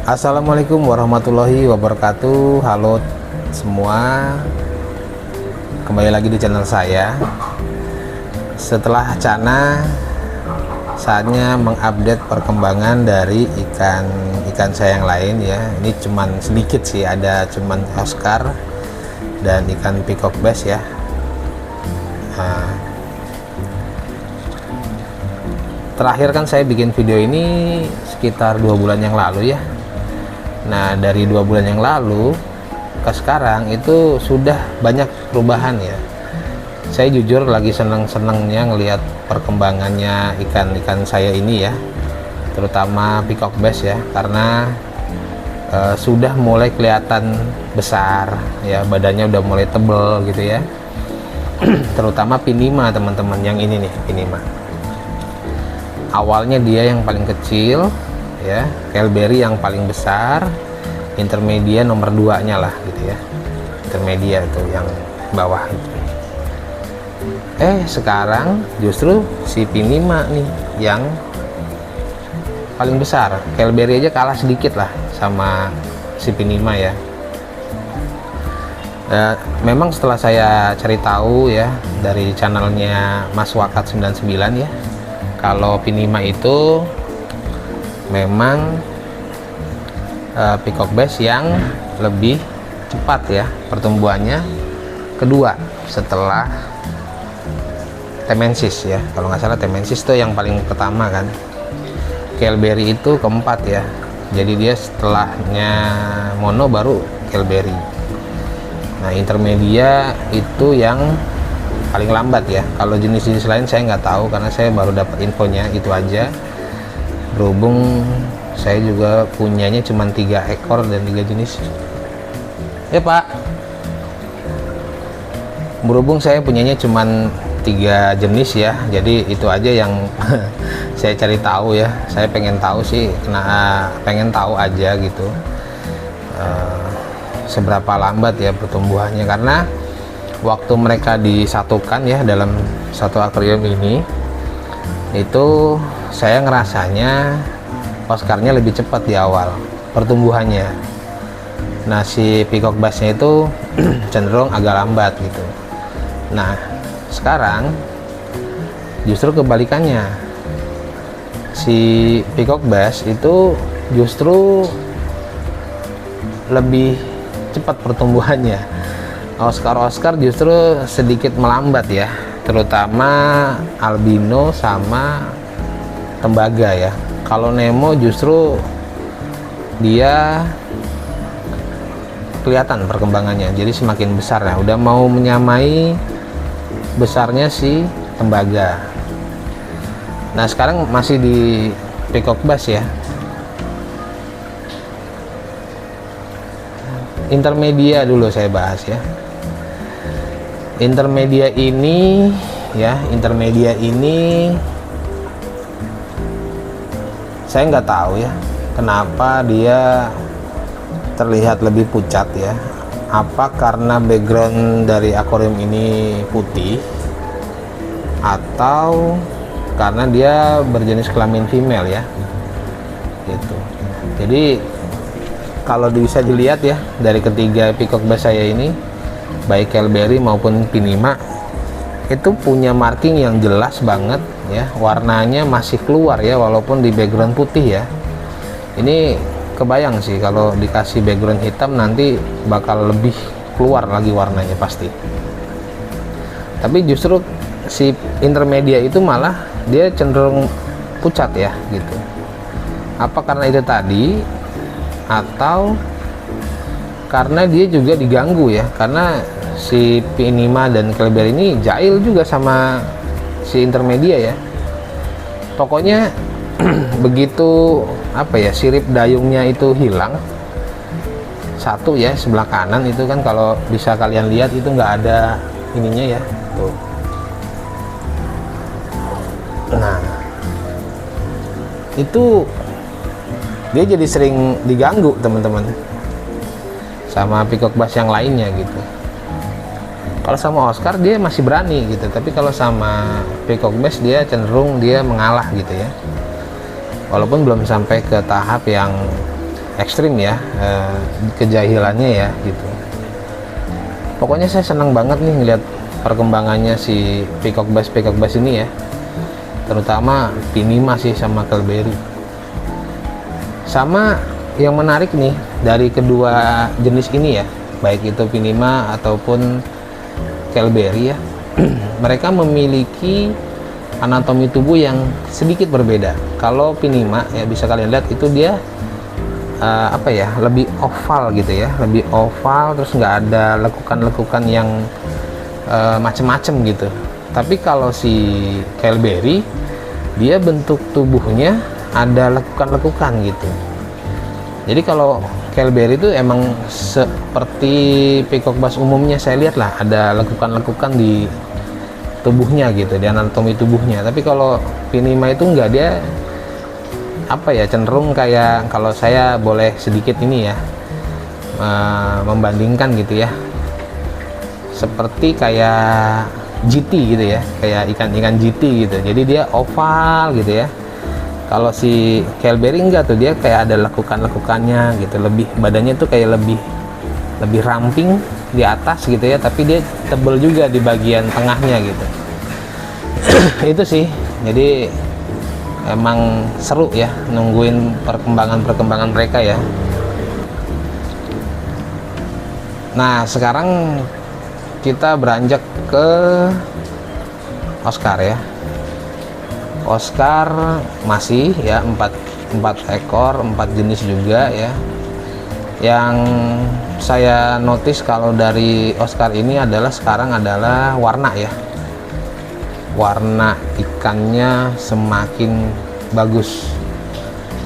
Assalamualaikum warahmatullahi wabarakatuh. Halo semua, kembali lagi di channel saya. Setelah Cana, saatnya mengupdate perkembangan dari ikan saya yang lain ya. Ini cuman sedikit sih, ada cuman Oscar dan ikan peacock bass ya. Terakhir kan saya bikin video ini sekitar 2 bulan yang lalu ya. Nah, dari 2 bulan yang lalu ke sekarang itu sudah banyak perubahan ya. Saya jujur lagi seneng-senengnya ngelihat perkembangannya ikan-ikan saya ini ya, terutama peacock bass ya, karena sudah mulai kelihatan besar ya, badannya udah mulai tebel gitu ya. Terutama pinima teman-teman, yang ini nih pinima. Awalnya dia yang paling kecil ya, Kelberry yang paling besar, intermedia nomor 2 nya lah gitu ya, intermedia itu yang bawah itu. Sekarang justru si pinima nih yang paling besar. Kelberry aja kalah sedikit lah sama si pinima ya. Memang setelah saya cari tahu ya dari channelnya Mas Wakat 99 ya, kalau pinima itu memang peacock bass yang lebih cepat ya pertumbuhannya, kedua setelah Temensis ya, kalau nggak salah Temensis itu yang paling pertama kan. Kelberry itu keempat ya, jadi dia setelahnya mono baru Kelberry. Nah, intermedia itu yang paling lambat ya. Kalau jenis-jenis lain saya nggak tahu karena saya baru dapat infonya itu aja. Berhubung saya juga punyanya cuma 3 ekor dan 3 jenis ya Pak. Berhubung saya punyanya cuma 3 jenis ya, jadi itu aja yang saya cari tahu ya. Saya pengen tahu sih, pengen tahu aja gitu seberapa lambat ya pertumbuhannya, karena waktu mereka disatukan ya dalam satu akuarium ini, itu saya ngerasanya Oscarnya lebih cepat di awal pertumbuhannya. Nah, si peacock bassnya itu cenderung agak lambat gitu. Nah, sekarang justru kebalikannya, si peacock bass itu justru lebih cepat pertumbuhannya. Oscar justru sedikit melambat ya, terutama albino sama tembaga ya. Kalau Nemo justru dia kelihatan perkembangannya, jadi semakin besar ya, udah mau menyamai besarnya si tembaga. Nah, sekarang masih di peacock bass ya. Intermedia dulu saya bahas ya. Intermedia ini saya nggak tahu ya kenapa dia terlihat lebih pucat ya. Apa karena background dari akuarium ini putih, atau karena dia berjenis kelamin female ya gitu. Jadi kalau bisa dilihat ya, dari ketiga peacock bass saya ini, baik Kelberry maupun pinima, itu punya marking yang jelas banget ya, warnanya masih keluar ya walaupun di background putih ya. Ini kebayang sih kalau dikasih background hitam nanti bakal lebih keluar lagi warnanya pasti. Tapi justru si intermedia itu malah dia cenderung pucat ya gitu. Apa karena itu tadi, atau karena dia juga diganggu ya, karena si pinima dan Kelberry ini jahil juga sama si intermedia ya. Pokoknya begitu sirip dayungnya itu hilang satu ya, sebelah kanan itu kan, kalau bisa kalian lihat itu nggak ada ininya ya tuh. Nah, itu dia jadi sering diganggu teman-teman sama peacock bass yang lainnya gitu. Kalau sama Oscar dia masih berani gitu, tapi kalau sama peacock bass dia cenderung dia mengalah gitu ya. Walaupun belum sampai ke tahap yang ekstrim ya, kejahilannya ya gitu. Pokoknya saya senang banget nih ngeliat perkembangannya si Peacock Bass ini ya, terutama Pinima sih sama Kelberry. Sama yang menarik nih dari kedua jenis ini ya, baik itu Pinima ataupun Kelberry ya, mereka memiliki anatomi tubuh yang sedikit berbeda. Kalau Pinima ya bisa kalian lihat itu dia apa ya, lebih oval gitu ya, lebih oval, terus nggak ada lekukan-lekukan yang macem-macem gitu. Tapi kalau si Kelberry dia bentuk tubuhnya ada lekukan-lekukan gitu. Jadi kalau Kelberry itu emang seperti Peacock Bass umumnya, saya lihat lah ada lekukan-lekukan di tubuhnya gitu, di anatomi tubuhnya. Tapi kalau Pinima itu enggak, dia apa ya, cenderung kayak, kalau saya boleh sedikit ini ya membandingkan gitu ya, seperti kayak GT gitu ya, kayak ikan-ikan GT gitu. Jadi dia oval gitu ya. Kalau si Kelberry enggak tuh, dia kayak ada lekukan-lekukannya gitu, lebih badannya tuh kayak lebih ramping di atas gitu ya, tapi dia tebel juga di bagian tengahnya gitu. Itu sih, jadi emang seru ya nungguin perkembangan mereka ya. Nah sekarang kita beranjak ke Oscar ya. Oscar masih ya 4 ekor, 4 jenis juga ya. Yang saya notice kalau dari Oscar ini adalah sekarang adalah warna ya. Warna ikannya semakin bagus,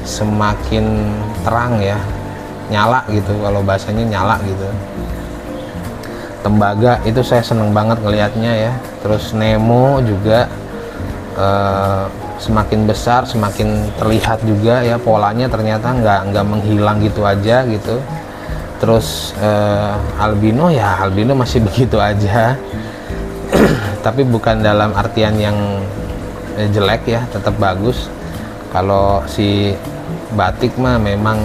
semakin terang ya, nyala gitu, kalau bahasanya nyala gitu. Tembaga itu saya seneng banget ngelihatnya ya. Terus Nemo juga semakin besar, semakin terlihat juga ya, polanya ternyata nggak menghilang gitu aja gitu. Terus albino ya, albino masih begitu aja. Tapi bukan dalam artian yang jelek ya, tetap bagus. Kalau si batik mah memang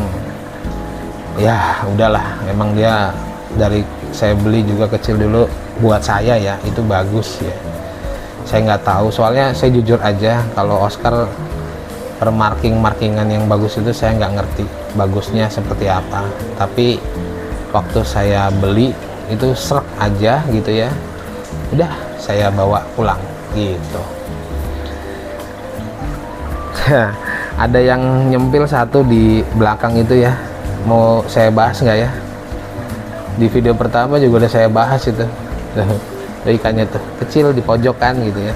ya udahlah, memang dia dari saya beli juga kecil dulu, buat saya ya itu bagus ya. Saya nggak tahu, soalnya saya jujur aja, kalau Oscar per markingan yang bagus itu saya nggak ngerti bagusnya seperti apa. Tapi waktu saya beli itu srek aja gitu ya, udah saya bawa pulang gitu. Ada yang nyempil satu di belakang itu ya, mau saya bahas nggak ya? Di video pertama juga udah saya bahas itu. Ikannya tuh kecil di pojokan gitu ya,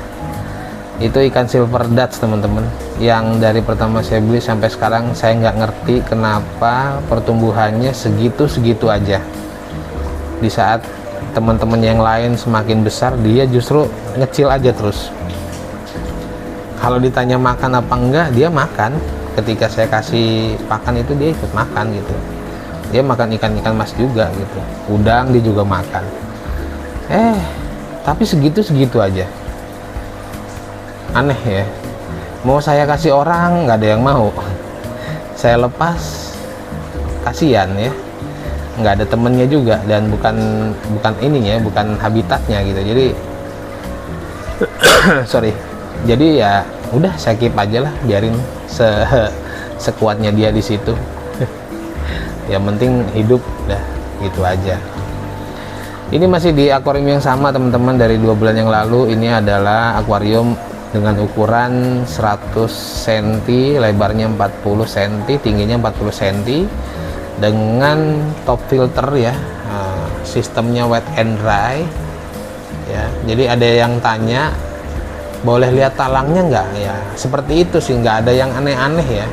itu ikan silver Dutch teman-teman, yang dari pertama saya beli sampai sekarang saya nggak ngerti kenapa pertumbuhannya segitu aja. Di saat teman-teman yang lain semakin besar, dia justru ngecil aja terus. Kalau ditanya makan apa enggak, dia makan. Ketika saya kasih pakan itu dia ikut makan gitu. Dia makan ikan-ikan mas juga gitu, udang dia juga makan. Tapi segitu aja, aneh ya. Mau saya kasih orang nggak ada yang mau, saya lepas kasihan ya, nggak ada temennya juga, dan bukan ininya, bukan habitatnya gitu. Jadi sorry, jadi ya udah saya keep aja lah, biarin sekuatnya dia di situ. Yang penting hidup, dah gitu aja. Ini masih di akuarium yang sama teman-teman, dari 2 bulan yang lalu. Ini adalah akuarium dengan ukuran 100 cm, lebarnya 40 cm, tingginya 40 cm, dengan top filter ya. Sistemnya wet and dry ya. Jadi ada yang tanya, boleh lihat talangnya nggak ya? Seperti itu sih, nggak ada yang aneh-aneh ya,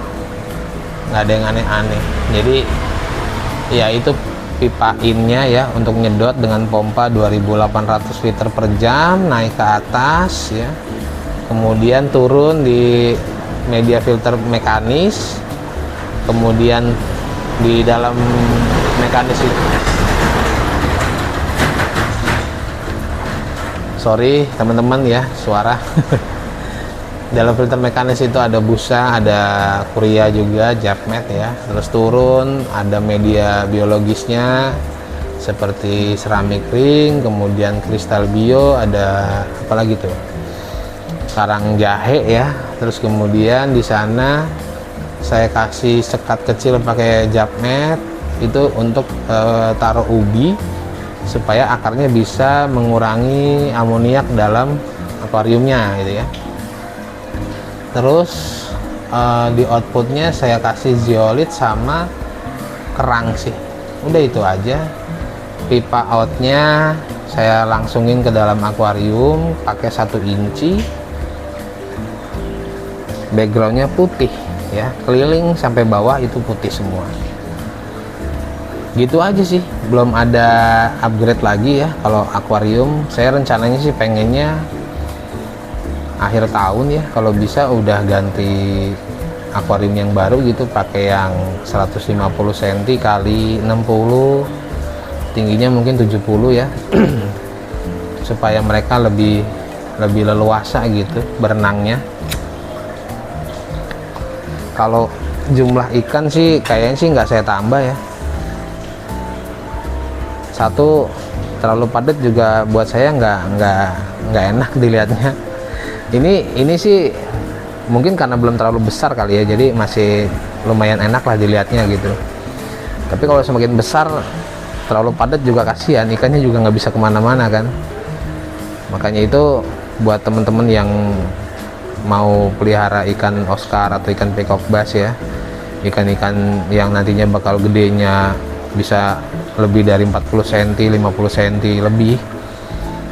nggak ada yang aneh-aneh. Jadi ya itu pipa innya ya, untuk nyedot dengan pompa 2800 liter per jam, naik ke atas ya, kemudian turun di media filter mekanis, kemudian di dalam mekanis itu, sorry teman-teman ya suara dalam filter mekanis itu ada busa, ada kuria juga, Japmet ya. Terus turun ada media biologisnya seperti seramik ring, kemudian kristal bio, ada apa lagi tuh? Sarang jahe ya. Terus kemudian di sana saya kasih sekat kecil pakai Japmet itu untuk taruh ubi supaya akarnya bisa mengurangi amoniak dalam akuariumnya gitu ya. Terus di outputnya saya kasih zeolit sama kerang sih, udah itu aja. Pipa outnya saya langsungin ke dalam akuarium pakai 1 inci, backgroundnya putih ya, keliling sampai bawah itu putih semua. Gitu aja sih, belum ada upgrade lagi ya. Kalau akuarium saya rencananya sih pengennya akhir tahun ya, kalau bisa udah ganti akuarium yang baru gitu, pakai yang 150 cm kali 60, tingginya mungkin 70 ya. Supaya mereka lebih leluasa gitu berenangnya. Kalau jumlah ikan sih kayaknya sih nggak saya tambah ya. Satu, terlalu padat juga buat saya nggak enak dilihatnya. Ini sih mungkin karena belum terlalu besar kali ya, jadi masih lumayan enak lah dilihatnya gitu. Tapi kalau semakin besar, terlalu padat juga kasihan, ikannya juga nggak bisa kemana-mana kan. Makanya itu buat temen-temen yang mau pelihara ikan Oscar atau ikan peacock bass ya, ikan-ikan yang nantinya bakal gedenya bisa lebih dari 40 cm, 50 cm lebih,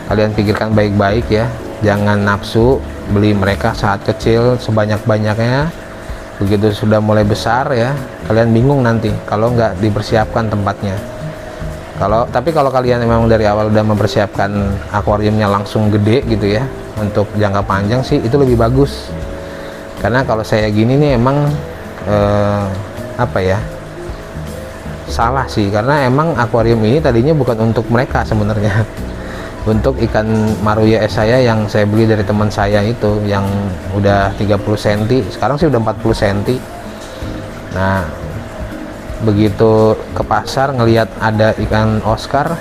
kalian pikirkan baik-baik ya. Jangan nafsu beli mereka saat kecil sebanyak-banyaknya, begitu sudah mulai besar ya kalian bingung nanti kalau nggak dipersiapkan tempatnya. Tapi kalau kalian memang dari awal udah mempersiapkan akuariumnya langsung gede gitu ya, untuk jangka panjang sih itu lebih bagus. Karena kalau saya gini nih emang apa ya, salah sih, karena emang akuarium ini tadinya bukan untuk mereka sebenarnya. Untuk ikan Maruya es saya yang saya beli dari teman saya itu yang udah 30 cm, sekarang sih udah 40 cm. Nah, begitu ke pasar ngelihat ada ikan Oscar,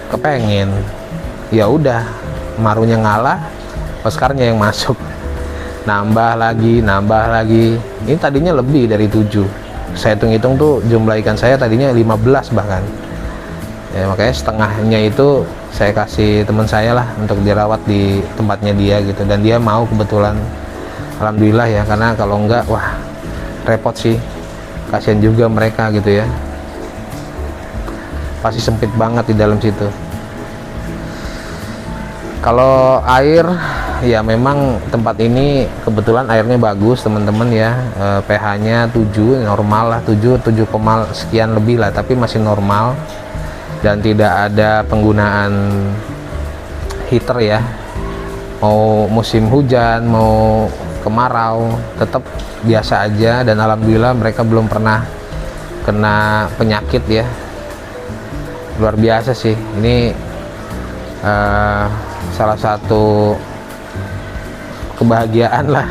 kepengen, ya udah, Marunya ngalah, Oscarnya yang masuk, nambah lagi. Ini tadinya lebih dari 7, saya hitung-hitung tuh jumlah ikan saya tadinya 15 bahkan ya. Makanya setengahnya itu saya kasih teman saya lah untuk dirawat di tempatnya dia gitu, dan dia mau kebetulan, alhamdulillah ya. Karena kalau enggak, wah repot sih, kasihan juga mereka gitu ya, pasti sempit banget di dalam situ. Kalau air ya memang tempat ini kebetulan airnya bagus teman-teman ya, pH nya 7 normal lah, 7 sekian lebih lah, tapi masih normal. Dan tidak ada penggunaan heater ya, mau musim hujan mau kemarau tetap biasa aja. Dan alhamdulillah mereka belum pernah kena penyakit ya, luar biasa sih. Ini salah satu kebahagiaan lah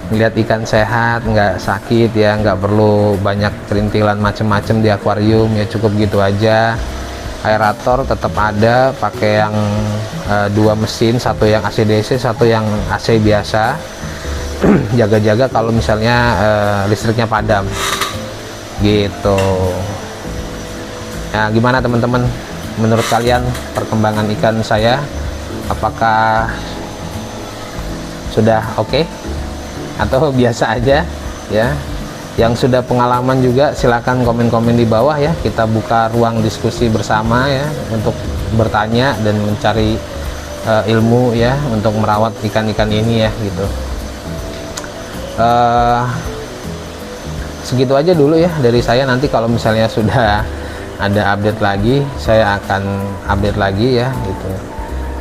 melihat ikan sehat, nggak sakit ya, nggak perlu banyak perintilan macem-macem di akuarium ya, cukup gitu aja. Aerator tetap ada, pakai yang 2 mesin, satu yang AC DC, satu yang AC biasa. Jaga-jaga kalau misalnya listriknya padam gitu. Nah, gimana teman-teman, menurut kalian perkembangan ikan saya, apakah sudah oke atau biasa aja ya? Yang sudah pengalaman juga silakan komen-komen di bawah ya, kita buka ruang diskusi bersama ya, untuk bertanya dan mencari ilmu ya untuk merawat ikan-ikan ini ya gitu. Segitu aja dulu ya dari saya. Nanti kalau misalnya sudah ada update lagi, saya akan update lagi ya gitu.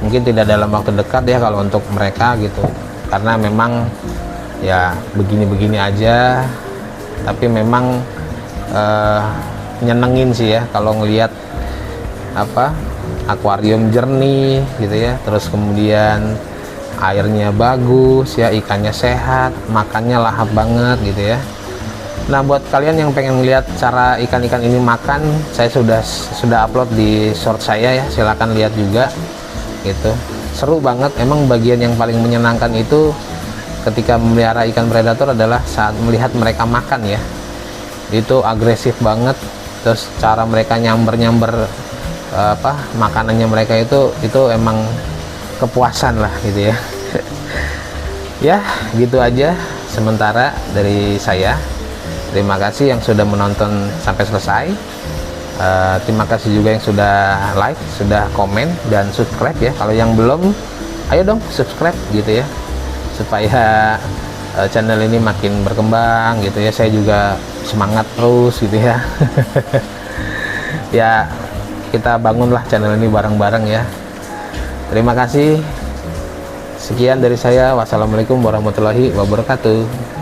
Mungkin tidak dalam waktu dekat ya kalau untuk mereka gitu, karena memang ya begini-begini aja. Tapi memang nyenengin sih ya kalau ngelihat akuarium jernih gitu ya, terus kemudian airnya bagus ya, ikannya sehat, makannya lahap banget gitu ya. Nah, buat kalian yang pengen lihat cara ikan-ikan ini makan, saya sudah upload di short saya ya, silahkan lihat juga gitu. Seru banget, emang bagian yang paling menyenangkan itu ketika memelihara ikan predator adalah saat melihat mereka makan ya. Itu agresif banget, terus cara mereka nyamber makanannya mereka itu emang kepuasan lah gitu ya. Ya gitu aja sementara dari saya. Terima kasih yang sudah menonton sampai selesai. Terima kasih juga yang sudah like, sudah komen dan subscribe ya. Kalau yang belum, ayo dong subscribe gitu ya, supaya channel ini makin berkembang gitu ya. Saya juga semangat terus gitu ya. Ya kita bangunlah channel ini bareng-bareng ya. Terima kasih. Sekian dari saya. Wassalamualaikum warahmatullahi wabarakatuh.